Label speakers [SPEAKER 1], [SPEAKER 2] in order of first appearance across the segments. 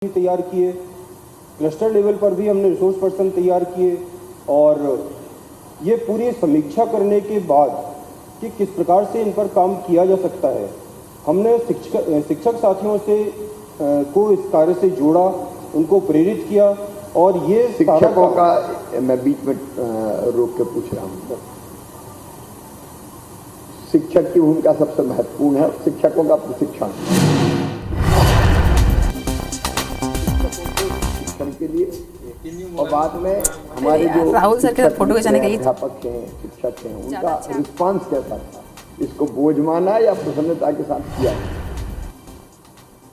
[SPEAKER 1] तैयार किए, cluster level पर भी हमने रिसोर्स पर्सन तैयार किए और ये पूरी समीक्षा करने के बाद कि किस प्रकार से इन पर काम किया जा सकता है, हमने शिक्षक साथियों से को इस कार्य से जोड़ा, उनको प्रेरित किया और ये
[SPEAKER 2] शिक्षकों का मैं बीच में रोक के पूछ रहा हूँ। शिक्षक की भूमिका सबसे महत्वपूर्ण है, शिक्षकों का प्रशिक्षण के लिए और बाद में हमारे जो
[SPEAKER 3] राहुल सर के साथ फोटो खिंचाने के लिए
[SPEAKER 2] अध्यापक हैं, शिक्षक हैं, उनका रिस्पांस कैसा था? इसको बोझ माना या प्रसन्नता के साथ किया?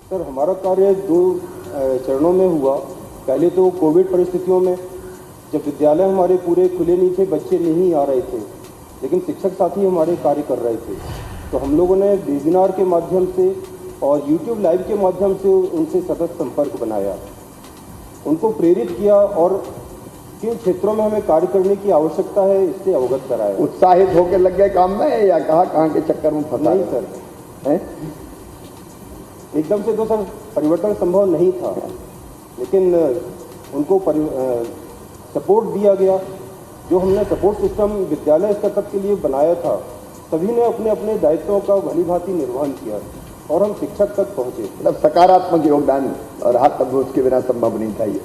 [SPEAKER 1] सर, हमारा कार्य 2 चरणों में हुआ। पहले तो कोविड परिस्थितियों में जब विद्यालय हमारे पूरे खुले नहीं थे, बच्चे नहीं आ रहे थे, लेकिन शिक्षक साथी हमारे कार्य कर रहे थे, तो हम लोगों ने वेबिनार के माध्यम से और यूट्यूब लाइव के माध्यम से उनसे सतत संपर्क बनाया, उनको प्रेरित किया और किन क्षेत्रों में हमें कार्य करने की आवश्यकता है इससे अवगत कराया।
[SPEAKER 2] उत्साहित होकर लग गए काम में या कहाँ के चक्कर में फंसा?
[SPEAKER 1] नहीं सर, है एकदम से तो सर परिवर्तन संभव नहीं था, लेकिन उनको सपोर्ट दिया गया। जो हमने सपोर्ट सिस्टम विद्यालय स्तर तक के लिए बनाया था, सभी ने अपने अपने दायित्वों का भलीभांति निर्वहन किया और हम शिक्षक तक पहुंचे।
[SPEAKER 2] मतलब सकारात्मक योगदान और हाथ तक उसके बिना संभव नहीं था। ये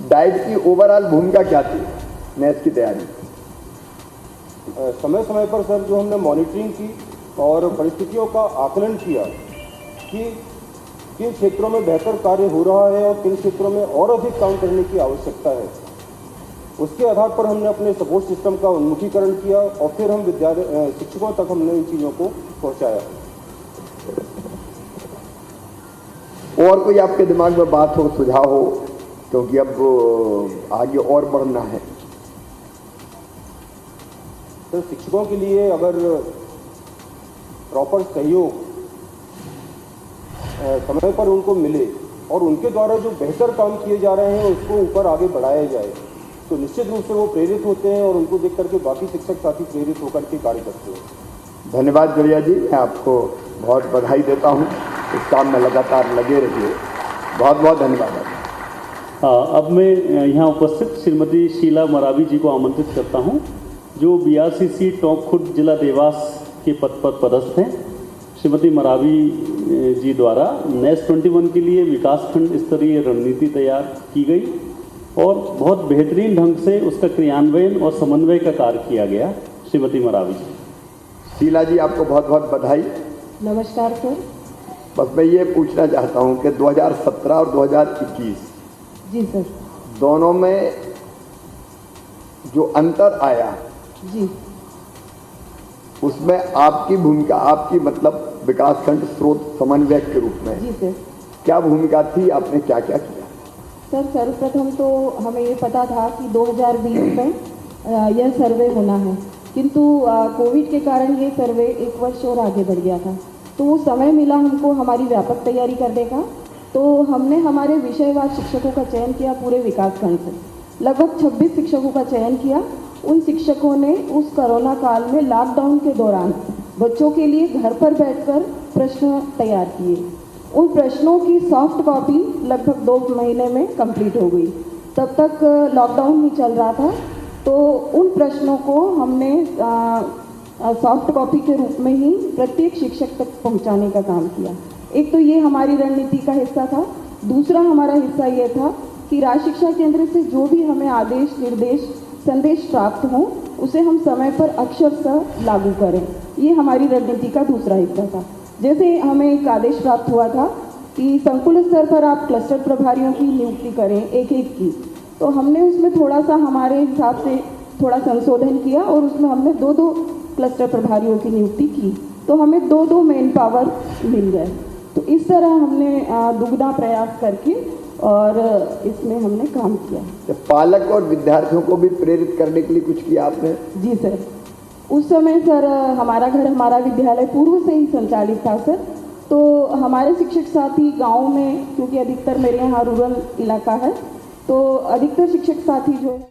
[SPEAKER 2] डाइट की ओवरऑल भूमिका क्या थी मैथ्स की तैयारी?
[SPEAKER 1] समय समय पर सर जो हमने मॉनिटरिंग की और परिस्थितियों का आकलन किया कि किन क्षेत्रों में बेहतर कार्य हो रहा है और किन क्षेत्रों में और अधिक काम करने की आवश्यकता है, उसके आधार पर हमने अपने सपोर्ट सिस्टम का उन्मुखीकरण किया और फिर हम शिक्षकों तक हमने इन चीज़ों को पहुँचाया।
[SPEAKER 2] और कोई आपके दिमाग में बात हो, सुझाव हो, क्योंकि अब आगे और बढ़ना है।
[SPEAKER 1] तो शिक्षकों के लिए अगर प्रॉपर सहयोग समय पर उनको मिले और उनके द्वारा जो बेहतर काम किए जा रहे हैं उसको ऊपर आगे बढ़ाया जाए, तो निश्चित रूप से वो प्रेरित होते हैं और उनको देख करके बाकी शिक्षक साथी प्रेरित होकर के कार्य करते हैं।
[SPEAKER 2] धन्यवाद जोड़िया जी, मैं आपको बहुत बधाई देता हूँ। इस काम में लगातार लगे रहिए। बहुत बहुत धन्यवाद।
[SPEAKER 4] अब मैं यहाँ उपस्थित श्रीमती शीला मरावी जी को आमंत्रित करता हूँ, जो BRCC टोंक खुर्द जिला देवास के पद पर पदस्थ हैं। श्रीमती मरावी जी द्वारा NEST 21 के लिए विकासखंड स्तरीय रणनीति तैयार की गई और बहुत बेहतरीन ढंग से उसका क्रियान्वयन और समन्वय का कार्य किया गया। श्रीमती मरावी जी।
[SPEAKER 2] शीला जी, आपको बहुत बहुत बधाई।
[SPEAKER 5] नमस्कार सर।
[SPEAKER 2] बस मैं ये पूछना चाहता हूँ कि 2017 और 2021
[SPEAKER 5] जी सर,
[SPEAKER 2] दोनों में जो अंतर आया
[SPEAKER 5] जी,
[SPEAKER 2] उसमें आपकी भूमिका, आपकी मतलब विकासखंड स्रोत समन्वयक के रूप में
[SPEAKER 5] जी सर,
[SPEAKER 2] क्या भूमिका थी? आपने क्या क्या किया?
[SPEAKER 5] सर सर्वप्रथम तो हमें ये पता था कि 2020 में यह सर्वे होना है, किंतु कोविड के कारण ये सर्वे 1 वर्ष और आगे बढ़ गया था, तो वो समय मिला हमको हमारी व्यापक तैयारी करने का। तो हमने हमारे विषयवार शिक्षकों का चयन किया पूरे विकासखंड से। लगभग 26 शिक्षकों का चयन किया। उन शिक्षकों ने उस कोरोना काल में लॉकडाउन के दौरान बच्चों के लिए घर पर बैठकर प्रश्न तैयार किए। उन प्रश्नों की सॉफ्ट कॉपी लगभग 2 महीने में कंप्लीट हो गई। तब तक लॉकडाउन ही चल रहा था, तो उन प्रश्नों को हमने सॉफ्ट कॉपी के रूप में ही प्रत्येक शिक्षक तक पहुंचाने का काम किया। एक तो ये हमारी रणनीति का हिस्सा था। दूसरा हमारा हिस्सा ये था कि राज्य शिक्षा केंद्र से जो भी हमें आदेश, निर्देश, संदेश प्राप्त हों, उसे हम समय पर अक्षरशः लागू करें। ये हमारी रणनीति का दूसरा हिस्सा था। जैसे हमें एक आदेश प्राप्त हुआ था कि संकुल स्तर पर आप क्लस्टर प्रभारियों की नियुक्ति करें, एक की, तो हमने उसमें थोड़ा सा हमारे हिसाब से थोड़ा संशोधन किया और उसमें हमने 2 क्लस्टर प्रभारियों की नियुक्ति की, तो हमें 2 मैन पावर मिल गए। तो इस तरह हमने दुगना प्रयास करके और इसमें हमने काम किया।
[SPEAKER 2] तो पालक और विद्यार्थियों को भी प्रेरित करने के लिए कुछ किया आपने?
[SPEAKER 5] जी सर, उस समय सर हमारा घर, हमारा विद्यालय पूर्व से ही संचालित था सर, तो हमारे शिक्षक साथी गाँव में, क्योंकि अधिकतर मेरे यहाँ रूरल इलाका है, तो अधिकतर शिक्षक साथी जो है